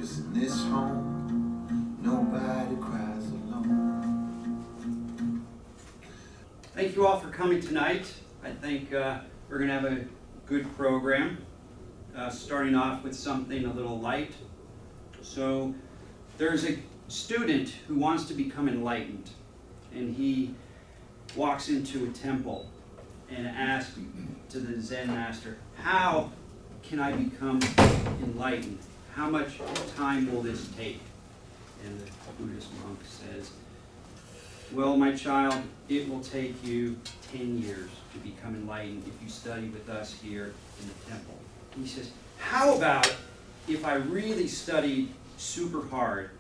'cause in this home, nobody cries alone. Thank you all for coming tonight. I think we're going to have a good program, starting off with something a little light. So there's a student who wants to become enlightened, and he walks into a temple and asks to the Zen master, how can I become enlightened? How much time will this take? And the Buddhist monk says, well, my child, it will take you 10 years to become enlightened if you study with us here in the temple. He says, how about if I really studied super hard?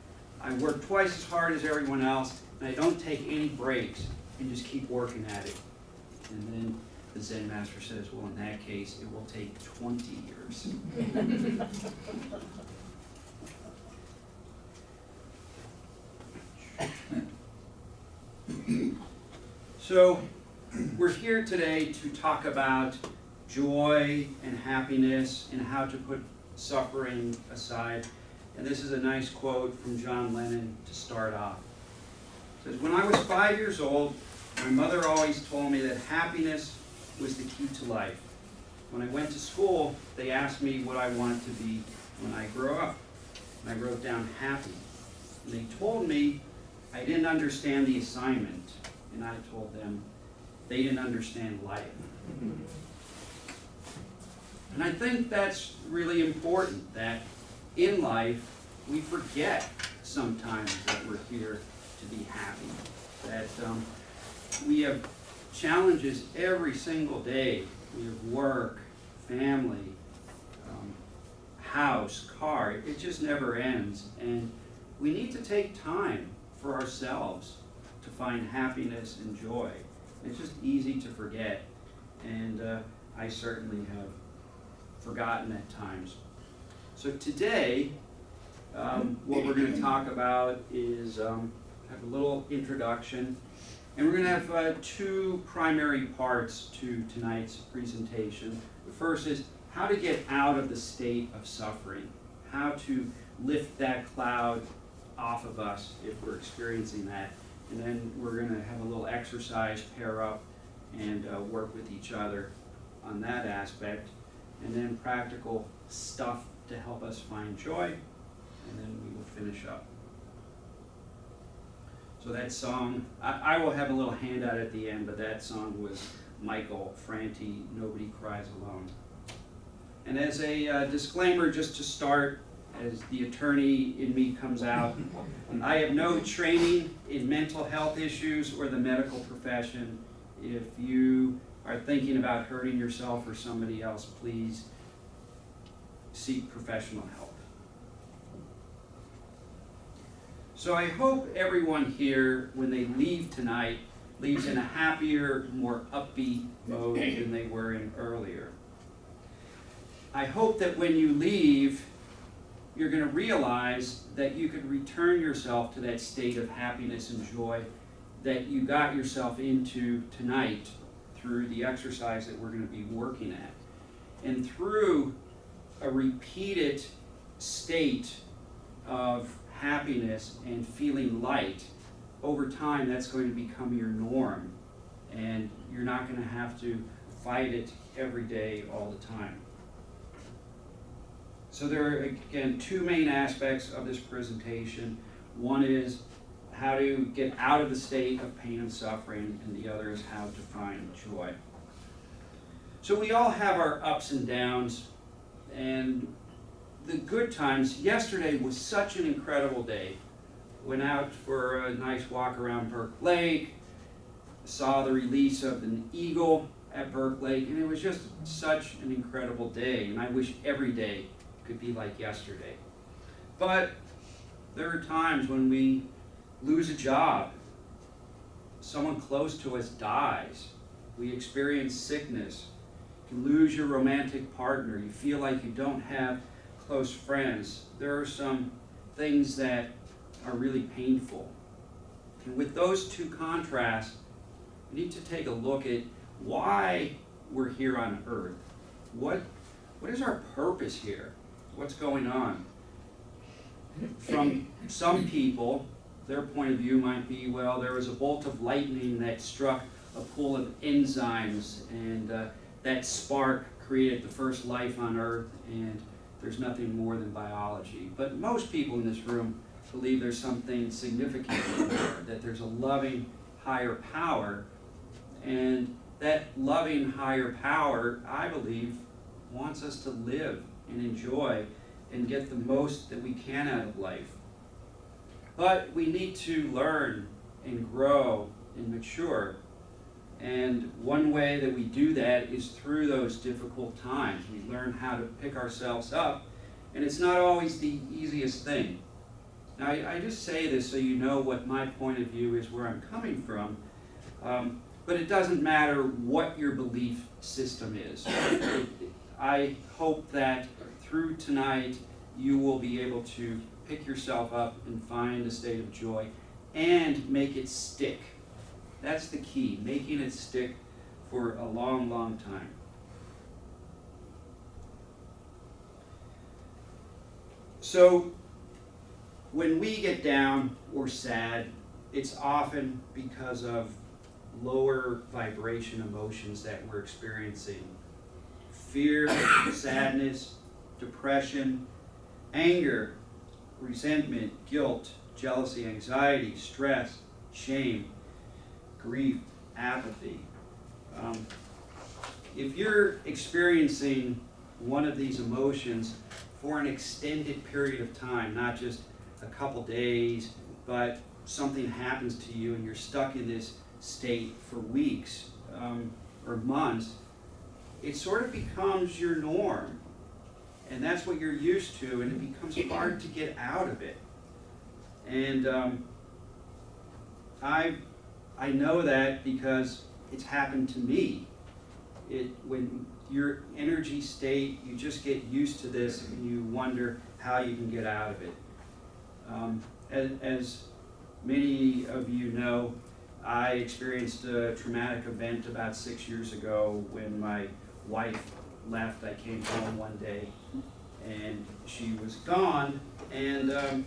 I work twice as hard as everyone else, and I don't take any breaks and just keep working at it. And then the Zen master says, well, in that case, it will take 20 years. So, we're here today to talk about joy and happiness and how to put suffering aside. And this is a nice quote from John Lennon to start off. It says, when I was 5 years old, my mother always told me that happiness was the key to life. When I went to school, they asked me what I wanted to be when I grow up. And I wrote down happy. And they told me I didn't understand the assignment. And I told them they didn't understand life. And I think that's really important, that in life we forget sometimes that we're here to be happy. That we have challenges every single day. We have work, family, house, car. It just never ends. And we need to take time for ourselves to find happiness and joy. It's just easy to forget. And I certainly have forgotten at times. So today, what we're going to talk about is have a little introduction. And we're going to have two primary parts to tonight's presentation. The first is how to get out of the state of suffering, how to lift that cloud off of us if we're experiencing that. And then we're going to have a little exercise, pair up, and work with each other on that aspect. And then practical stuff to help us find joy. And then we will finish up. So that song, I will have a little handout at the end, but that song was Michael Franti, Nobody Cries Alone. And as a disclaimer, just to start, as the attorney in me comes out, I have no training in mental health issues or the medical profession. If you are thinking about hurting yourself or somebody else, please seek professional help. So I hope everyone here, when they leave tonight, leaves in a happier, more upbeat mode than they were in earlier. I hope that when you leave, you're going to realize that you could return yourself to that state of happiness and joy that you got yourself into tonight through the exercise that we're going to be working at. And through a repeated state of happiness and feeling light, over time that's going to become your norm. And you're not going to have to fight it every day all the time. So there are, again, two main aspects of this presentation. One is how to get out of the state of pain and suffering, and the other is how to find joy. So we all have our ups and downs, and the good times. Yesterday was such an incredible day. Went out for a nice walk around Burke Lake, saw the release of an eagle at Burke Lake, and it was just such an incredible day, and I wish every day could be like yesterday. But there are times when we lose a job, someone close to us dies, we experience sickness, you lose your romantic partner, you feel like you don't have close friends. There are some things that are really painful. And with those two contrasts, we need to take a look at why we're here on earth. What is our purpose here? What's going on? from some people, their point of view might be, well, there was a bolt of lightning that struck a pool of enzymes, and that spark created the first life on Earth, and there's nothing more than biology. But most people in this room believe there's something significant more, that there's a loving higher power, and that loving higher power, I believe, wants us to live and enjoy and get the most that we can out of life. But we need to learn and grow and mature. And one way that we do that is through those difficult times. We learn how to pick ourselves up, and it's not always the easiest thing. Now, I just say this so you know what my point of view is, where I'm coming from. But it doesn't matter what your belief system is. I hope that through tonight you will be able to pick yourself up and find a state of joy and make it stick. That's the key, making it stick for a long, long time. So when we get down or sad, it's often because of lower vibration emotions that we're experiencing. Fear, sadness, depression, anger, resentment, guilt, jealousy, anxiety, stress, shame, grief, apathy. If you're experiencing one of these emotions for an extended period of time, not just a couple days, but something happens to you and you're stuck in this state for weeks or months, it sort of becomes your norm. And that's what you're used to, and it becomes hard to get out of it. And I know that because it's happened to me. When your energy state, you just get used to this and you wonder how you can get out of it. As many of you know, I experienced a traumatic event about 6 years ago when my wife left. I came home one day and she was gone, and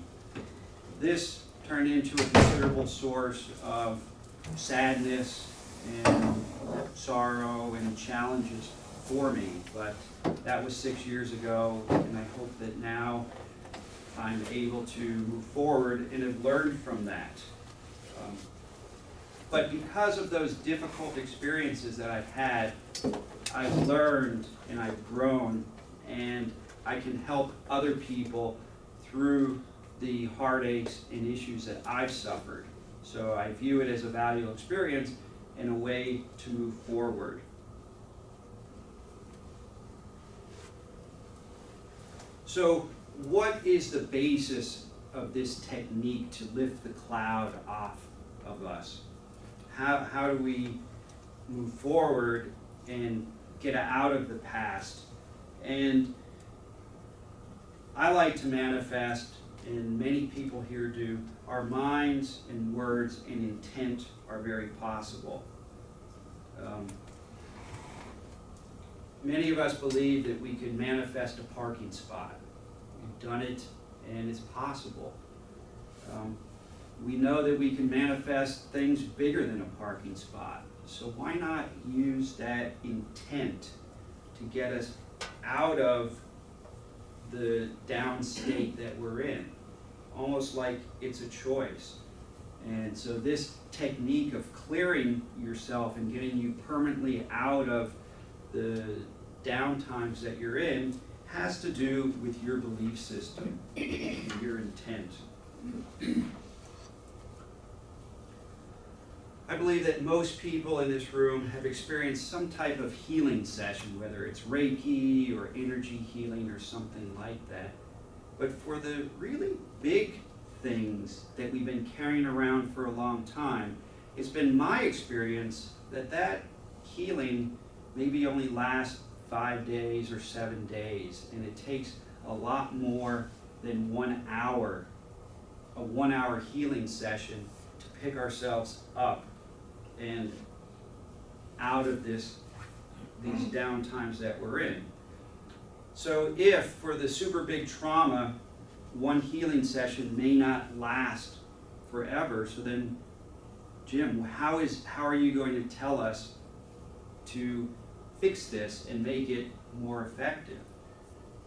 this turned into a considerable source of sadness and sorrow and challenges for me. But that was 6 years ago, and I hope that now I'm able to move forward and have learned from that. But because of those difficult experiences that I've had, I've learned and I've grown, and I can help other people through the heartaches and issues that I've suffered. So I view it as a valuable experience and a way to move forward. So what is the basis of this technique to lift the cloud off of us? How do we move forward and get out of the past? And I like to manifest, and many people here do. Our minds and words and intent are very possible. Many of us believe that we can manifest a parking spot. We've done it, and it's possible. We know that we can manifest things bigger than a parking spot. So why not use that intent to get us out of the down state that we're in? Almost like it's a choice. And so this technique of clearing yourself and getting you permanently out of the down times that you're in has to do with your belief system and your intent. I believe that most people in this room have experienced some type of healing session, whether it's Reiki or energy healing or something like that. But for the really big things that we've been carrying around for a long time, it's been my experience that healing maybe only lasts 5 days or 7 days, and it takes a lot more than 1 hour, a 1 hour healing session to pick ourselves up and out of these down times that we're in. So if for the super big trauma one healing session may not last forever. So then, Jim, how are you going to tell us to fix this and make it more effective?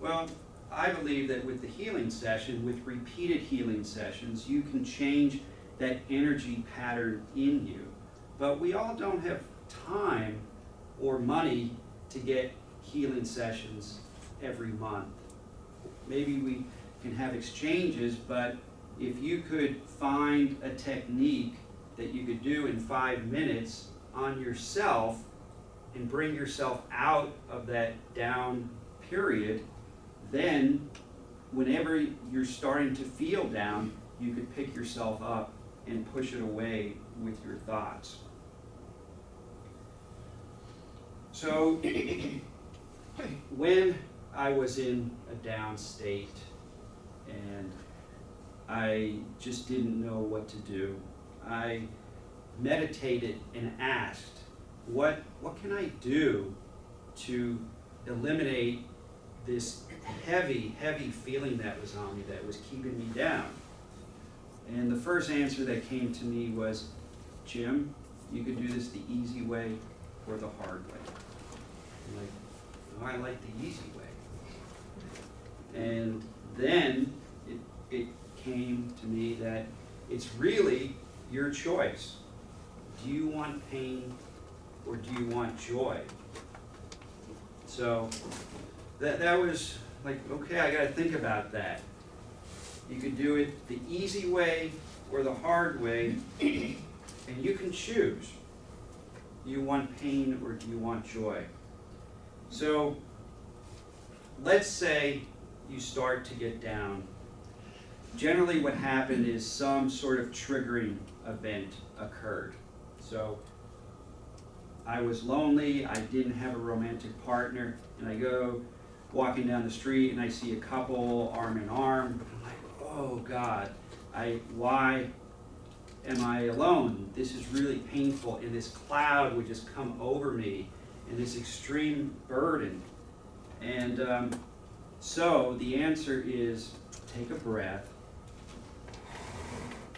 Well, I believe that with the healing session, with repeated healing sessions, you can change that energy pattern in you. But we all don't have time or money to get healing sessions every month. Maybe we can have exchanges, but if you could find a technique that you could do in 5 minutes on yourself and bring yourself out of that down period, then whenever you're starting to feel down, you could pick yourself up and push it away with your thoughts. So when I was in a down state and I just didn't know what to do, I meditated and asked, what can I do to eliminate this heavy feeling that was on me, that was keeping me down? And the first answer that came to me was, Jim, you could do this the easy way or the hard way. I'm like, oh, I like the easy way. And then it came to me that it's really your choice. Do you want pain or do you want joy? So that was like, okay, I got to think about that. You could do it the easy way or the hard way, and you can choose. Do you want pain or do you want joy? So let's say you start to get down. Generally what happened is some sort of triggering event occurred. So I was lonely, I didn't have a romantic partner, and I go walking down the street and I see a couple arm in arm. I'm like, oh God, why am I alone? This is really painful, and this cloud would just come over me and this extreme burden. And so the answer is take a breath,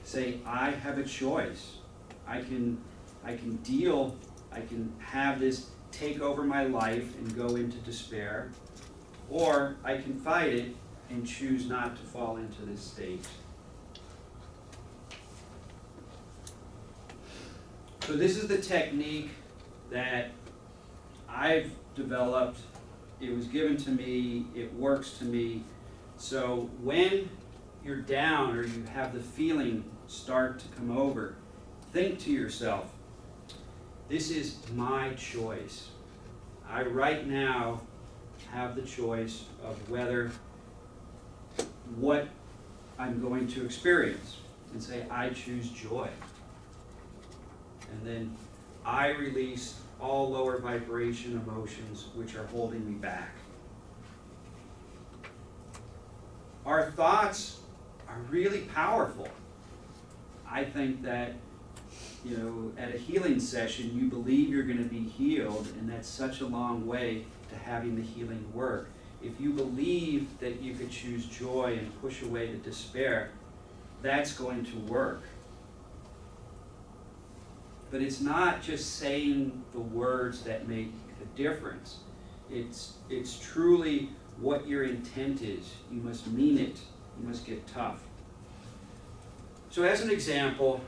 say, I have a choice. I can have this take over my life and go into despair, or I can fight it and choose not to fall into this state. So this is the technique that I've developed. It was given to me, it works to me. So when you're down or you have the feeling start to come over, think to yourself, this is my choice. I right now have the choice of what I'm going to experience, and say, I choose joy. And then I release all lower vibration emotions which are holding me back. Our thoughts are really powerful. I think that, at a healing session, you believe you're going to be healed, and that's such a long way to having the healing work. If you believe that you could choose joy and push away the despair, that's going to work. But it's not just saying the words that make a difference. It's truly what your intent is. You must mean it. You must get tough. So as an example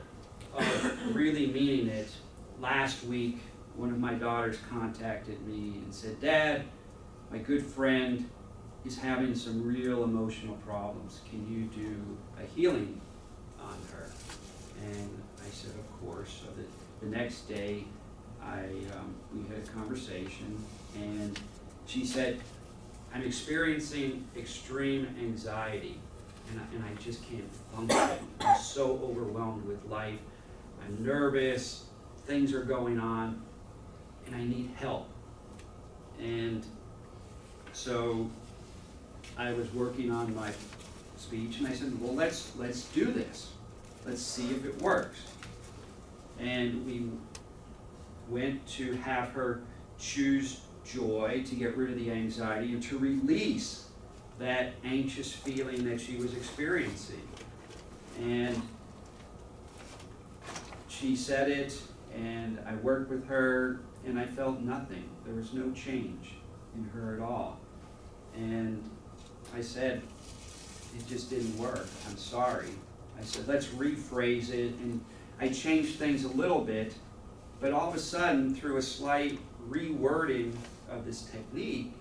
of really meaning it, last week one of my daughters contacted me and said, Dad, my good friend is having some real emotional problems. Can you do a healing on her? And I said, of course. So the next day we had a conversation, and she said, I'm experiencing extreme anxiety, and I just can't function. I'm so overwhelmed with life. I'm nervous, things are going on, and I need help. And so I was working on my speech, and I said, well, let's do this. Let's see if it works. And we went to have her choose joy to get rid of the anxiety and to release that anxious feeling that she was experiencing. And she said it, and I worked with her, and I felt nothing. There was no change in her at all. And I said, it just didn't work. I'm sorry. I said, let's rephrase it. And I changed things a little bit, but all of a sudden, through a slight rewording of this technique,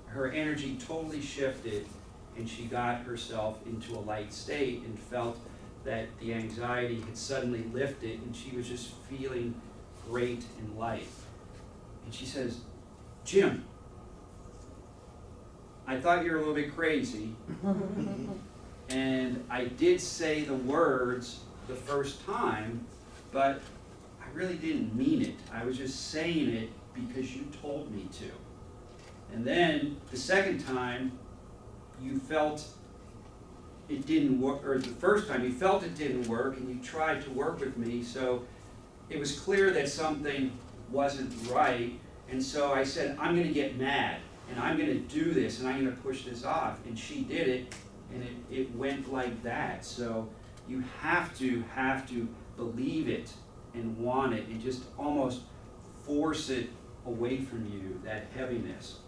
her energy totally shifted, and she got herself into a light state and felt that the anxiety had suddenly lifted, and she was just feeling great and light. And she says, Jim, I thought you were a little bit crazy, and I did say the words the first time, but I really didn't mean it. I was just saying it because you told me to. And then the second time, you felt it didn't work, or the first time you felt it didn't work, and you tried to work with me, so it was clear that something wasn't right, and so I said, I'm going to get mad, and I'm going to do this, and I'm going to push this off, and she did it, and it went like that. So you have to believe it and want it, and just almost force it away from you, that heaviness.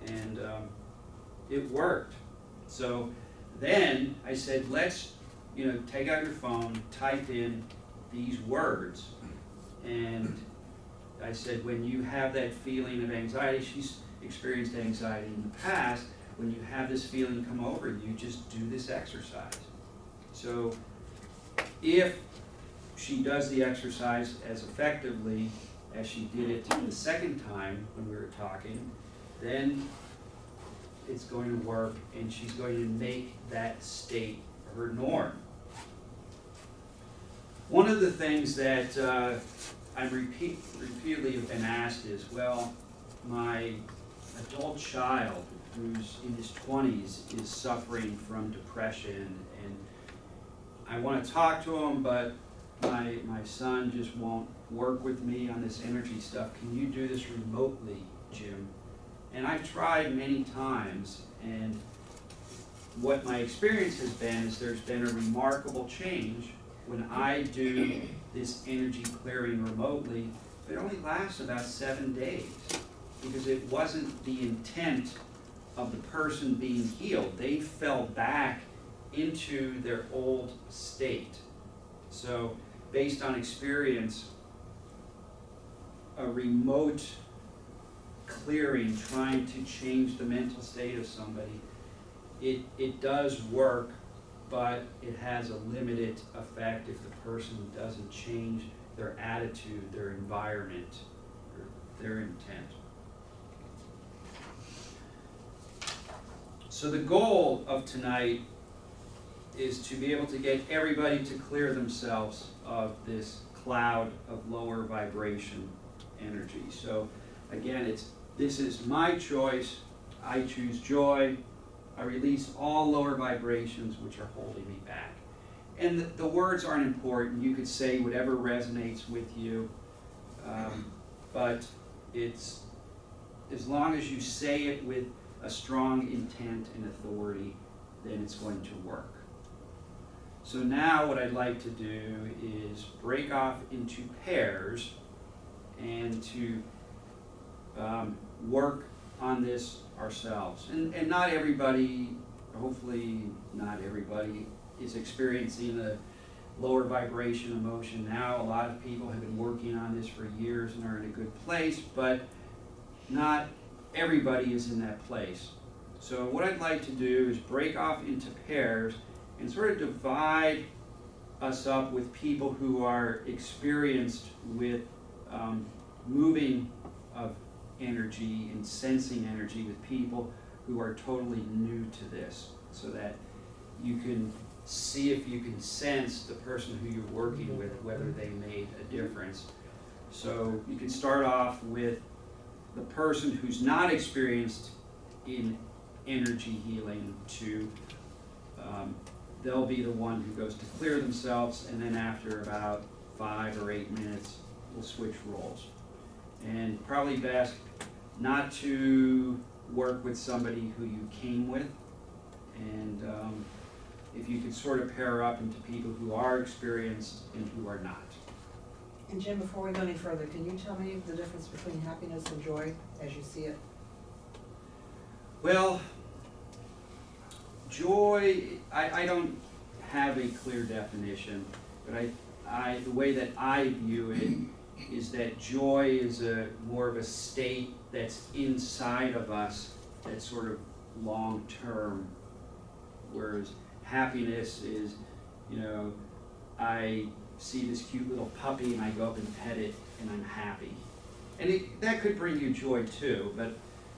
And it worked. So then I said, let's take out your phone, type in these words, and I said, when you have that feeling of anxiety, she's experienced anxiety in the past, when you have this feeling come over you, just do this exercise. So if she does the exercise as effectively as she did it the second time when we were talking, then it's going to work, and she's going to make that state her norm. One of the things that I'm repeatedly have been asked is, well, my adult child who's in his 20s is suffering from depression, and I want to talk to him, but my son just won't work with me on this energy stuff. Can you do this remotely, Jim? And I've tried many times, and what my experience has been is there's been a remarkable change when I do this energy clearing remotely. It only lasts about 7 days, because it wasn't the intent of the person being healed. They fell back into their old state. So based on experience, a remote clearing, trying to change the mental state of somebody, it does work, but it has a limited effect if the person doesn't change their attitude, their environment, or their intent. So the goal of tonight is to be able to get everybody to clear themselves of this cloud of lower vibration energy. So again, this is my choice. I choose joy. I release all lower vibrations which are holding me back. And the words aren't important. You could say whatever resonates with you, but it's as long as you say it with a strong intent and authority, then it's going to work. So now what I'd like to do is break off into pairs and to work on this ourselves. And not everybody, hopefully not everybody, is experiencing a lower vibration emotion now. A lot of people have been working on this for years and are in a good place, but not everybody is in that place. So what I'd like to do is break off into pairs and sort of divide us up with people who are experienced with moving of energy and sensing energy, with people who are totally new to this, so that you can see if you can sense the person who you're working with, whether they made a difference. So you can start off with the person who's not experienced in energy healing to they'll be the one who goes to clear themselves, and then after about 5 or 8 minutes, we'll switch roles. And probably best not to work with somebody who you came with, and if you could sort of pair up into people who are experienced and who are not. And Jim, before we go any further, can you tell me the difference between happiness and joy as you see it? Well, joy, I don't have a clear definition, but the way that I view it is that joy is more of a state that's inside of us that's sort of long-term, whereas happiness is, I see this cute little puppy and I go up and pet it and I'm happy. And that could bring you joy too, but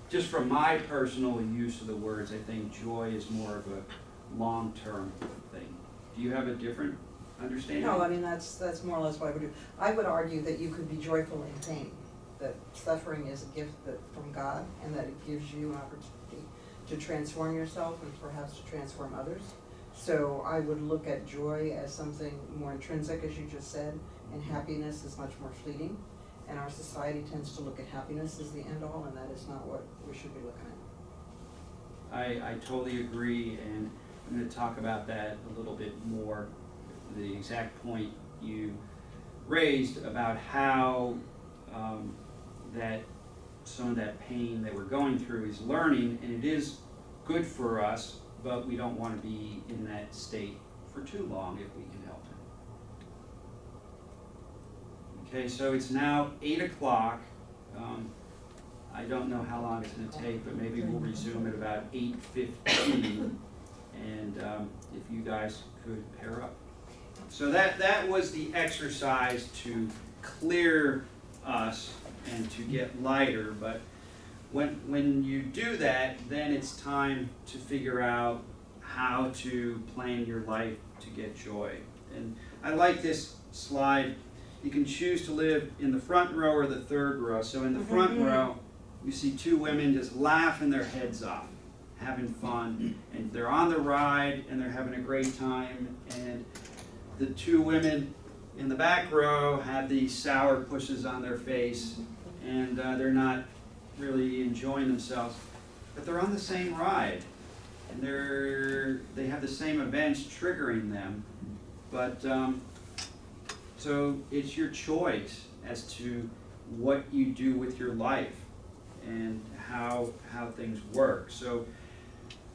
just from my personal use of the words, I think joy is more of a long-term thing. Do you have a different understanding? No, I mean, that's more or less what I would do. I would argue that you could be joyful in pain, that suffering is a gift from God, and that it gives you an opportunity to transform yourself and perhaps to transform others. So I would look at joy as something more intrinsic, as you just said, and happiness is much more fleeting. And our society tends to look at happiness as the end-all, and that is not what we should be looking at. I totally agree, and I'm going to talk about that a little bit more, the exact point you raised about how that some of that pain that we're going through is learning, and it is good for us, but we don't want to be in that state for too long if we can help it. Okay, so it's now 8 o'clock. I don't know how long it's going to take, but maybe we'll resume at about 8:15, and if you guys could pair up. So that was the exercise to clear us and to get lighter, but when you do that, then it's time to figure out how to plan your life to get joy. And I like this slide. You can choose to live in the front row or the third row. So in the front row, you see two women just laughing their heads off, having fun, and they're on the ride and they're having a great time. And the two women in the back row have these sour pushes on their face, and they're not really enjoying themselves, but they're on the same ride, and they have the same events triggering them. But so it's your choice as to what you do with your life and how things work. So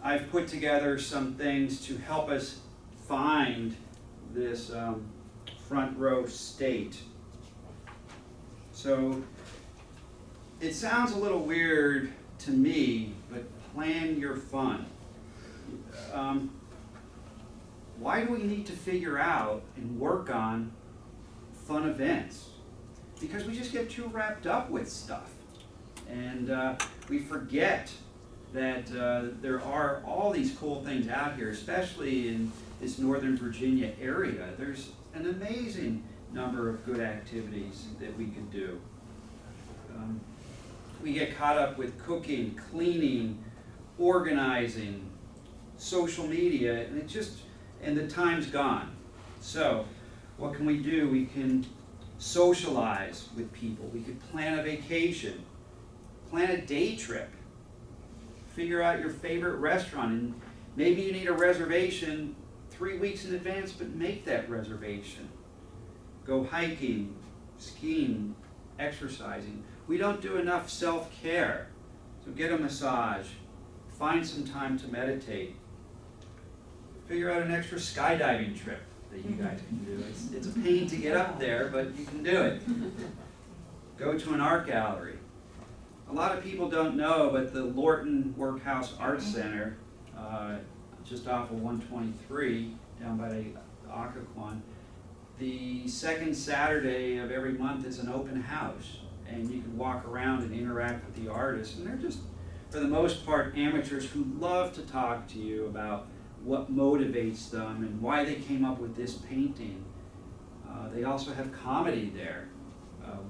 I've put together some things to help us find this front row state. So it sounds a little weird to me, but plan your fun. Why do we need to figure out and work on fun events? Because we just get too wrapped up with stuff. And we forget that there are all these cool things out here, especially in this Northern Virginia area. There's an amazing number of good activities that we can do. We get caught up with cooking, cleaning, organizing, social media, and the time's gone. So what can we do? We can socialize with people. We could plan a vacation, plan a day trip, figure out your favorite restaurant, and maybe you need a reservation 3 weeks in advance, but make that reservation. Go hiking, skiing, exercising. We don't do enough self-care. So get a massage, find some time to meditate, figure out an extra skydiving trip that you guys can do. It's a pain to get up there, but you can do it. Go to an art gallery. A lot of people don't know, but the Lorton Workhouse Art Center, just off of 123, down by the Occoquan, the second Saturday of every month is an open house, and you can walk around and interact with the artists, and they're just, for the most part, amateurs who love to talk to you about what motivates them and why they came up with this painting. They also have comedy there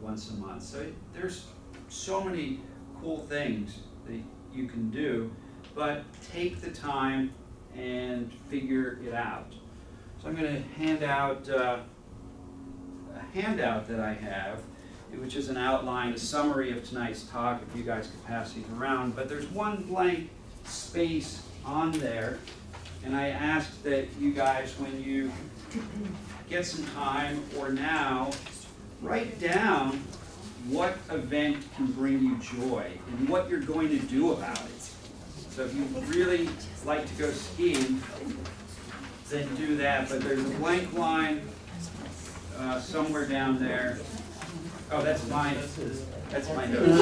once a month. So there's so many cool things that you can do, but take the time and figure it out. So I'm going to hand out a handout that I have, which is an outline, a summary of tonight's talk, if you guys could pass these around. But there's one blank space on there, and I asked that you guys, when you get some time or now, write down what event can bring you joy and what you're going to do about it. So if you really like to go skiing, then do that. But there's a blank line somewhere down there. Oh, that's mine. That's my notes.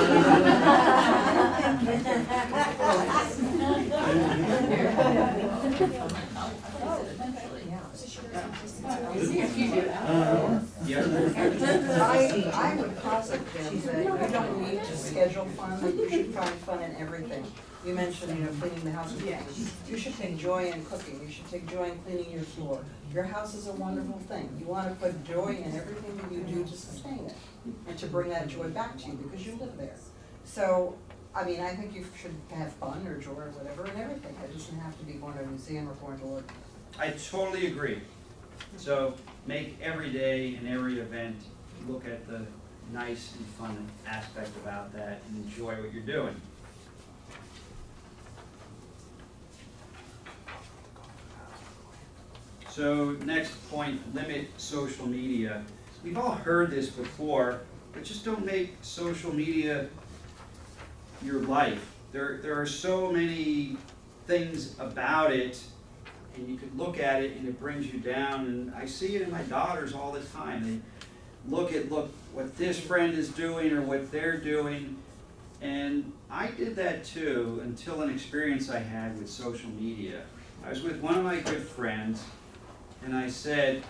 I would posit, Jim, that you don't need to schedule fun, that you should find fun in everything. You mentioned, cleaning the house and things. You should take joy in cooking. You should take joy in cleaning your floor. Your house is a wonderful thing. You want to put joy in everything that you do to sustain it and to bring that joy back to you because you live there. So, I think you should have fun or joy or whatever in everything. It doesn't have to be going to a museum or going to work. I totally agree. So make every day and every event, look at the nice and fun aspect about that and enjoy what you're doing. So next point, limit social media. We've all heard this before, but just don't make social media your life. There are so many things about it, and you could look at it and it brings you down. And I see it in my daughters all the time. They look what this friend is doing or what they're doing. And I did that too until an experience I had with social media. I was with one of my good friends, and I said,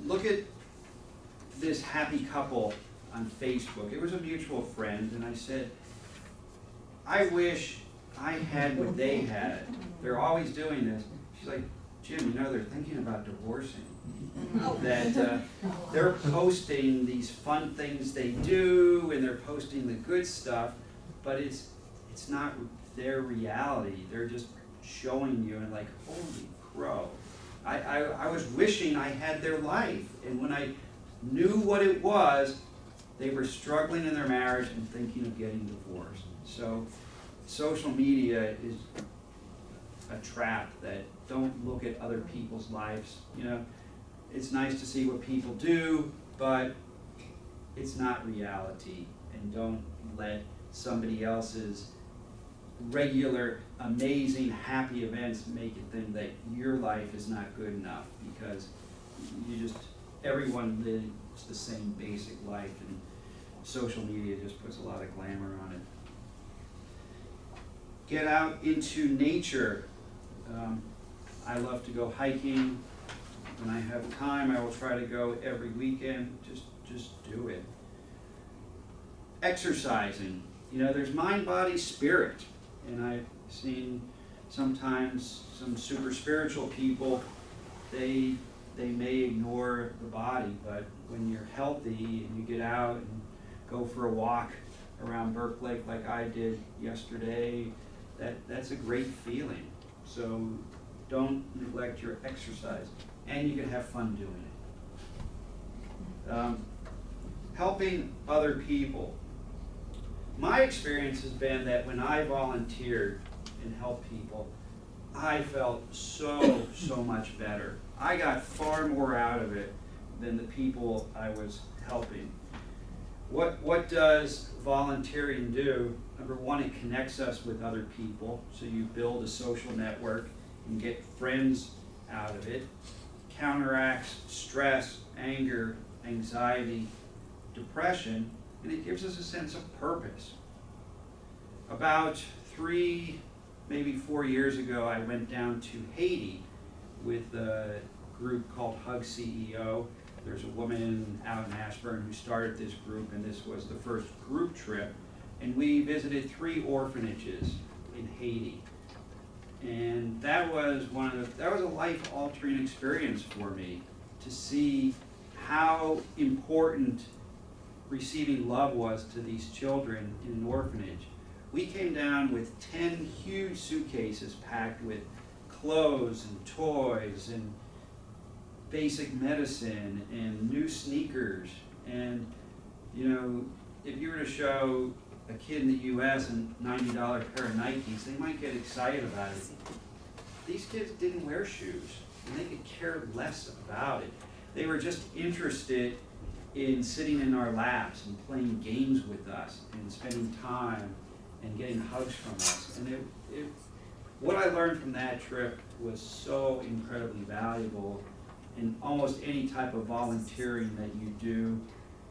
look at this happy couple on Facebook. It was a mutual friend, and I said, I wish I had what they had. They're always doing this. She's like, Jim, they're thinking about divorcing. That they're posting these fun things they do, and they're posting the good stuff, but it's not their reality. They're just showing you, and like, holy crow. I was wishing I had their life, and when I knew what it was, they were struggling in their marriage and thinking of getting divorced. So social media is a trap. That don't look at other people's lives. It's nice to see what people do, but it's not reality, and don't let somebody else's regular, amazing, happy events make you think that your life is not good enough, because everyone lives the same basic life, and social media just puts a lot of glamour on it. Get out into nature. I love to go hiking. When I have time, I will try to go every weekend. Just do it. Exercising. There's mind, body, spirit. And I've seen sometimes some super spiritual people, they may ignore the body, but when you're healthy and you get out and go for a walk around Burke Lake like I did yesterday, that's a great feeling. So don't neglect your exercise, and you can have fun doing it. Helping other people. My experience has been that when I volunteered and helped people, I felt so much better. I got far more out of it than the people I was helping. What does volunteering do? Number one, it connects us with other people, so you build a social network and get friends out of it. Counteracts stress, anger, anxiety, depression, and it gives us a sense of purpose. About 3, maybe 4 years ago, I went down to Haiti with a group called Hug CEO. There's a woman out in Ashburn who started this group, and this was the first group trip. And we visited 3 orphanages in Haiti. And that was a life-altering experience for me, to see how important receiving love was to these children in an orphanage. We came down with 10 huge suitcases packed with clothes and toys and basic medicine and new sneakers, and You know, if you were to show a kid in the US a $90 pair of Nikes, they might get excited about it. These kids didn't wear shoes, and they could care less about it. They were just interested in sitting in our laps and playing games with us and spending time and getting hugs from us. And what I learned from that trip was so incredibly valuable in almost any type of volunteering that you do,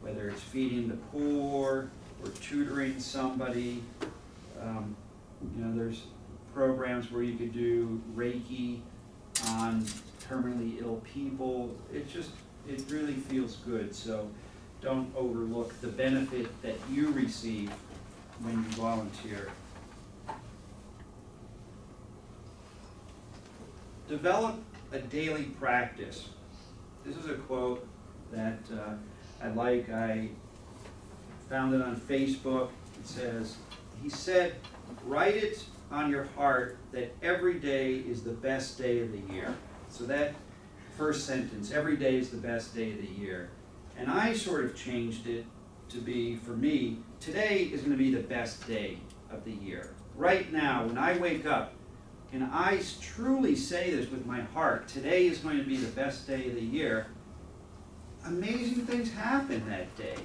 whether it's feeding the poor or tutoring somebody. You know, there's programs where you could do Reiki on terminally ill people. It really feels good. So don't overlook the benefit that you receive when you volunteer. Develop a daily practice. This is a quote that I like. I found it on Facebook. It says, he said, "Write it on your heart that every day is the best day of the year." So that first sentence, every day is the best day of the year. And I sort of changed it to be, for me, today is going to be the best day of the year. Right now, when I wake up, and I truly say this with my heart, today is going to be the best day of the year, amazing things happen that day.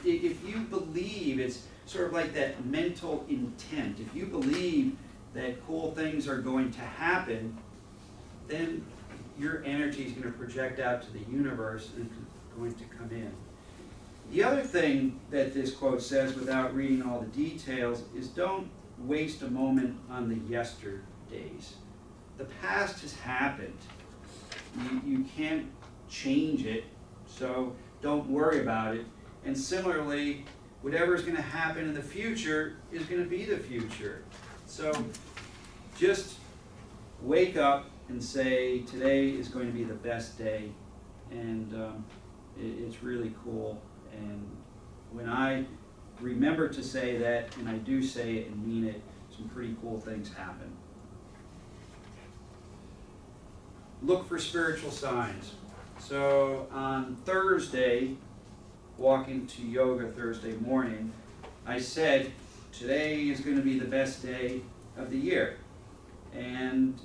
If you believe, it's sort of like that mental intent. If you believe that cool things are going to happen, then your energy is going to project out to the universe and it's going to come in. The other thing that this quote says, without reading all the details, is don't waste a moment on the yesterdays. The past has happened. You can't change it, so don't worry about it. And similarly, whatever is going to happen in the future is going to be the future. So just wake up and say, today is going to be the best day. And it's really cool. And when I remember to say that, and I do say it and mean it, some pretty cool things happen. Look for spiritual signs. So on Thursday, walking to yoga Thursday morning, I said, today is going to be the best day of the year. And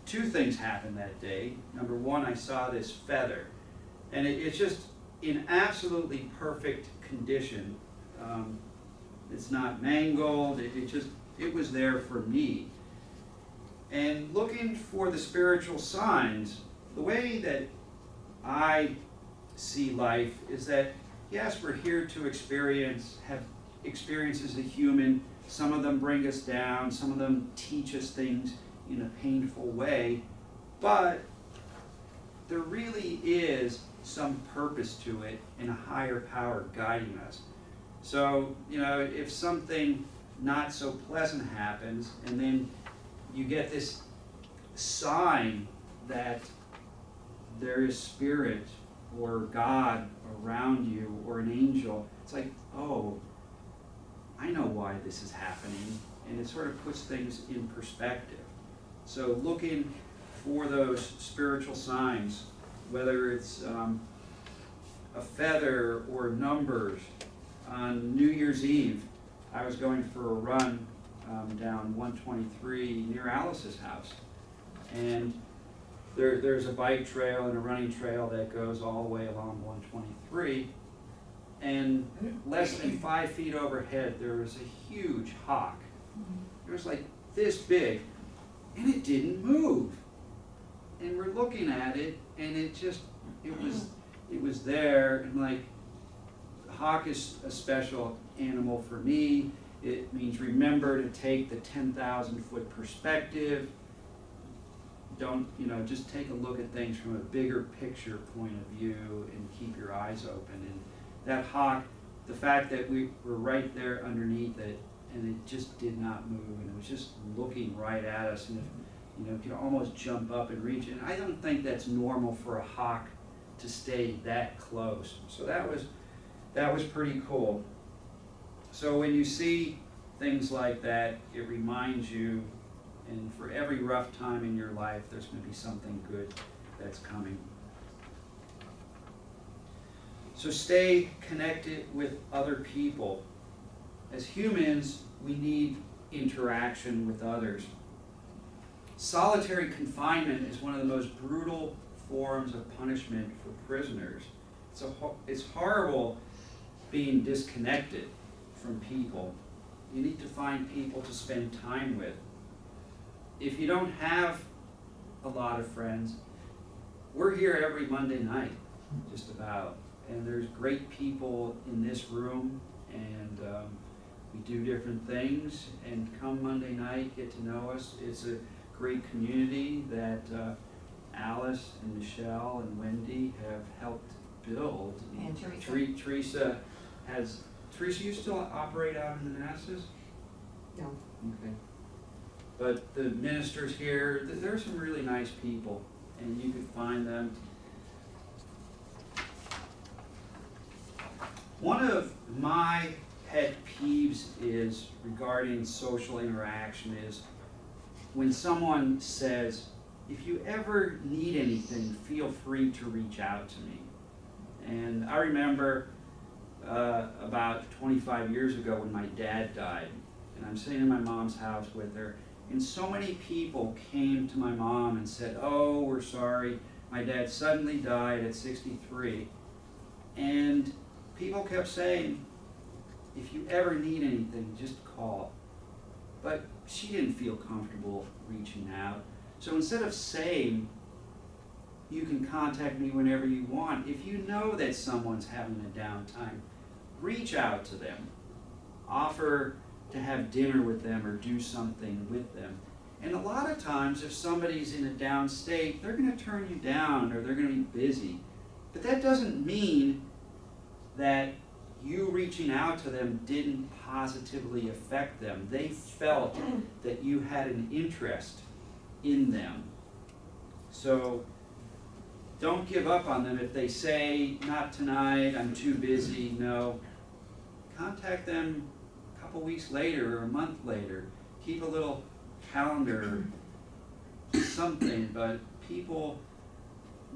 two things happened that day. Number one, I saw this feather. And it's just in absolutely perfect condition. It's not mangled. It was there for me. And looking for the spiritual signs, the way that I see life is that, yes, we're here to have experiences as a human. Some of them bring us down. Some of them teach us things in a painful way. But there really is some purpose to it and a higher power guiding us. So, if something not so pleasant happens, and then you get this sign that there is spirit or God around you or an angel, it's like, oh, I know why this is happening, and it sort of puts things in perspective. So looking for those spiritual signs, whether it's a feather or numbers. On New Year's Eve, I was going for a run down 123 near Alice's house. And there's a bike trail and a running trail that goes all the way along 123. And less than 5 feet overhead, there was a huge hawk. It was like this big, and it didn't move. And we're looking at it, and it was there, and like, the hawk is a special animal for me. It means remember to take the 10,000-foot perspective. Don't, just take a look at things from a bigger picture point of view and keep your eyes open. And that hawk, the fact that we were right there underneath it, and it just did not move, and it was just looking right at us, and it could almost jump up and reach it. And I don't think that's normal for a hawk to stay that close. So that was pretty cool. So when you see things like that, it reminds you, and for every rough time in your life, there's going to be something good that's coming. So stay connected with other people. As humans, we need interaction with others. Solitary confinement is one of the most brutal forms of punishment for prisoners. It's horrible being disconnected from people. You need to find people to spend time with. If you don't have a lot of friends, we're here every Monday night, just about. And there's great people in this room, and we do different things. And come Monday night, get to know us. It's a great community that Alice and Michelle and Wendy have helped build. And Teresa. Teresa, you still operate out in Manassas? No. Okay. But the ministers here, there are some really nice people, and you could find them. One of my pet peeves is regarding social interaction is when someone says, if you ever need anything, feel free to reach out to me. And I remember about 25 years ago when my dad died, and I'm sitting in my mom's house with her, and so many people came to my mom and said, oh, we're sorry, my dad suddenly died at 63. And people kept saying, if you ever need anything, just call. But she didn't feel comfortable reaching out. So instead of saying, you can contact me whenever you want, if you know that someone's having a downtime, reach out to them. Offer to have dinner with them or do something with them. And a lot of times, if somebody's in a down state, they're going to turn you down or they're going to be busy. But that doesn't mean that you reaching out to them didn't positively affect them. They felt that you had an interest in them. So don't give up on them if they say, not tonight, I'm too busy. No. Contact them a couple weeks later or a month later. Keep a little calendar, something, but people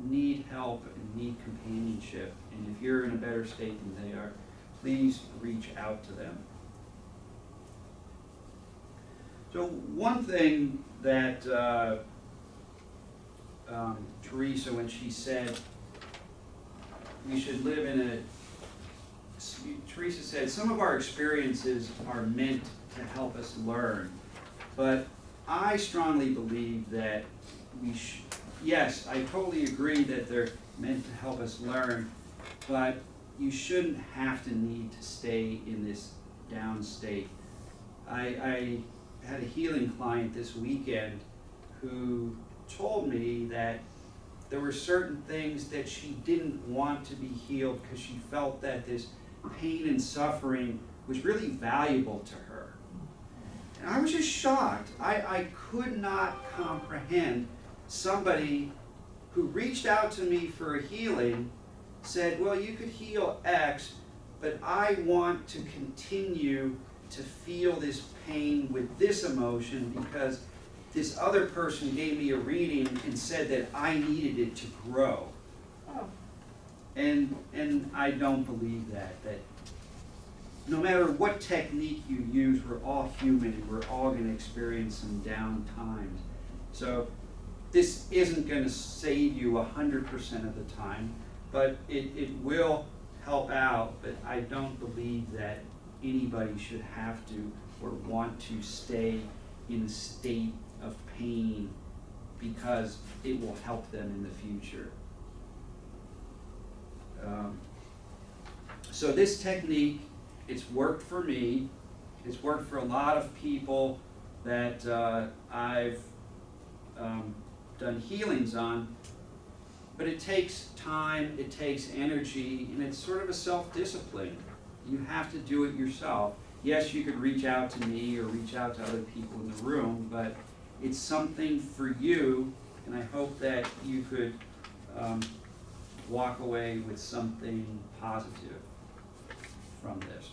need help and need companionship. And if you're in a better state than they are, please reach out to them. So one thing that Teresa, when she said we should live in a, Teresa said some of our experiences are meant to help us learn, but I strongly believe that yes, I totally agree that they're meant to help us learn, but you shouldn't have to need to stay in this down state. I had a healing client this weekend who told me that there were certain things that she didn't want to be healed because she felt that this pain and suffering was really valuable to her. And I was just shocked. I could not comprehend somebody who reached out to me for a healing, said, well, you could heal X, but I want to continue to feel this pain with this emotion because this other person gave me a reading and said that I needed it to grow. Oh. And I don't believe that no matter what technique you use, we're all human and we're all going to experience some down times. So this isn't going to save you 100% of the time, but it will help out. But I don't believe that anybody should have to or want to stay in a state of pain because it will help them in the future. So this technique, it's worked for me. It's worked for a lot of people that I've done healings on. But it takes time, it takes energy, and it's sort of a self-discipline. You have to do it yourself. Yes, you could reach out to me or reach out to other people in the room, but it's something for you, and I hope that you could walk away with something positive from this.